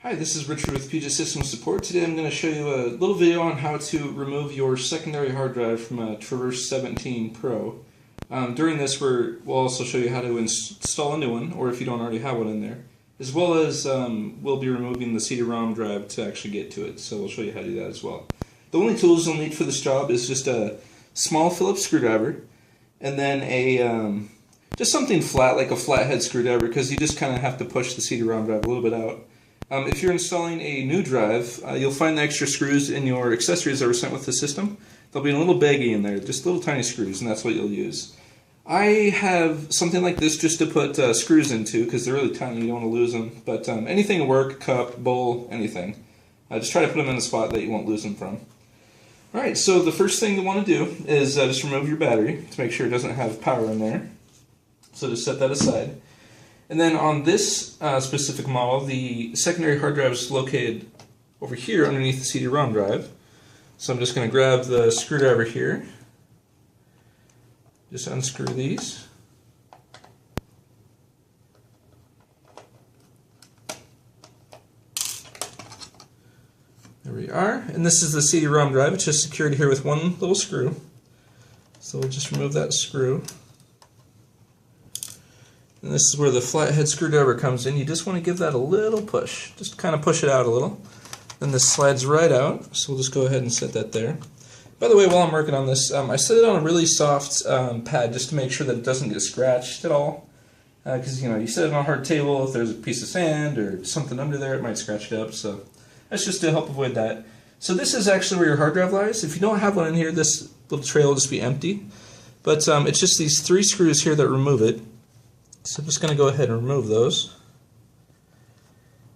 Hi, this is Richard with Puget System Support. Today I'm going to show you a little video on how to remove your secondary hard drive from a Traverse 17 Pro. During this we'll also show you how to install a new one, or if you don't already have one in there, as well as we'll be removing the CD-ROM drive to actually get to it, so we'll show you how to do that as well. The only tools you'll need for this job is just a small Phillips screwdriver, and then just something flat like a flathead screwdriver, because you just kind of have to push the CD-ROM drive a little bit out. If you're installing a new drive, you'll find the extra screws in your accessories that were sent with the system. There'll be a little baggie in there, just little tiny screws, and that's what you'll use. I have something like this just to put screws into, because they're really tiny, you don't want to lose them. But anything will work, cup, bowl, anything. Just try to put them in a spot that you won't lose them from. Alright, so the first thing you want to do is just remove your battery to make sure it doesn't have power in there. So just set that aside. And then on this specific model, the secondary hard drive is located over here underneath the CD-ROM drive. So I'm just going to grab the screwdriver here, just unscrew these. There we are. And this is the CD-ROM drive. It's just secured here with one little screw. So we'll just remove that screw. And this is where the flathead screwdriver comes in. You just want to give that a little push. Just kind of push it out a little. Then this slides right out, so we'll just go ahead and set that there. By the way, while I'm working on this, I set it on a really soft pad just to make sure that it doesn't get scratched at all. Because you set it on a hard table, if there's a piece of sand or something under there, it might scratch it up. So that's just to help avoid that. So this is actually where your hard drive lies. If you don't have one in here, this little tray will just be empty. But it's just these three screws here that remove it. So I'm just going to go ahead and remove those.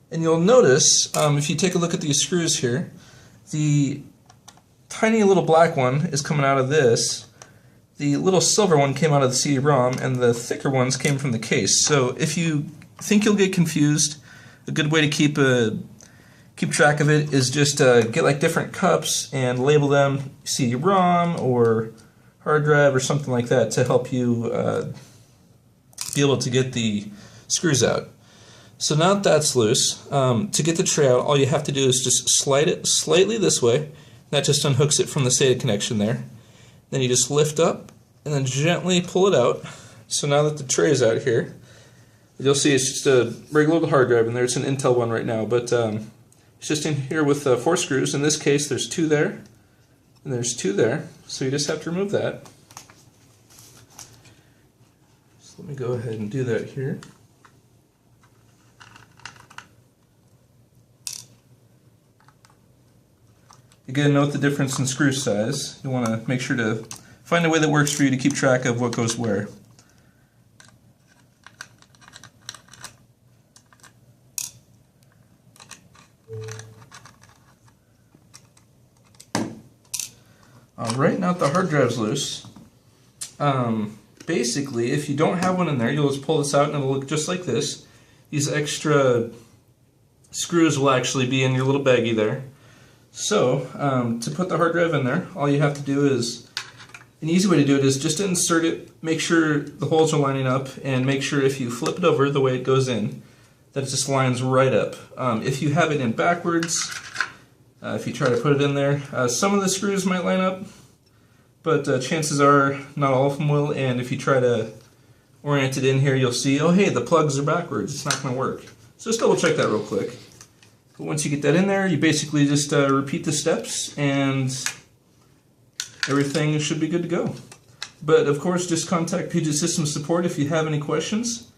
And you'll notice, if you take a look at these screws here, the tiny little black one is coming out of this, the little silver one came out of the CD-ROM, and the thicker ones came from the case. So if you think you'll get confused, a good way to keep track of it is just get like different cups and label them CD-ROM or hard drive or something like that to help you be able to get the screws out. So now that that's loose, to get the tray out, all you have to do is just slide it slightly this way. That just unhooks it from the SATA connection there. Then you just lift up and then gently pull it out. So now that the tray is out here, you'll see it's just a regular hard drive in there. It's an Intel one right now, but it's just in here with 4 screws. In this case, there's 2 there, and there's 2 there. So you just have to remove that. Let me go ahead and do that here. Again, note the difference in screw size. You want to make sure to find a way that works for you to keep track of what goes where. Alright, now that the hard drive's loose, basically, if you don't have one in there, you'll just pull this out and it'll look just like this. These extra screws will actually be in your little baggie there. So, to put the hard drive in there, all you have to do is, an easy way to do it is just insert it, make sure the holes are lining up, and make sure if you flip it over the way it goes in, that it just lines right up. If you have it in backwards, if you try to put it in there, some of the screws might line up, but chances are not all of them will, and if you try to orient it in here, you'll see, oh hey, the plugs are backwards, it's not going to work. So just double check that real quick. But once you get that in there, you basically just repeat the steps, and everything should be good to go. But of course, just contact Puget System Support if you have any questions.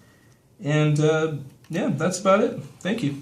And yeah, that's about it. Thank you.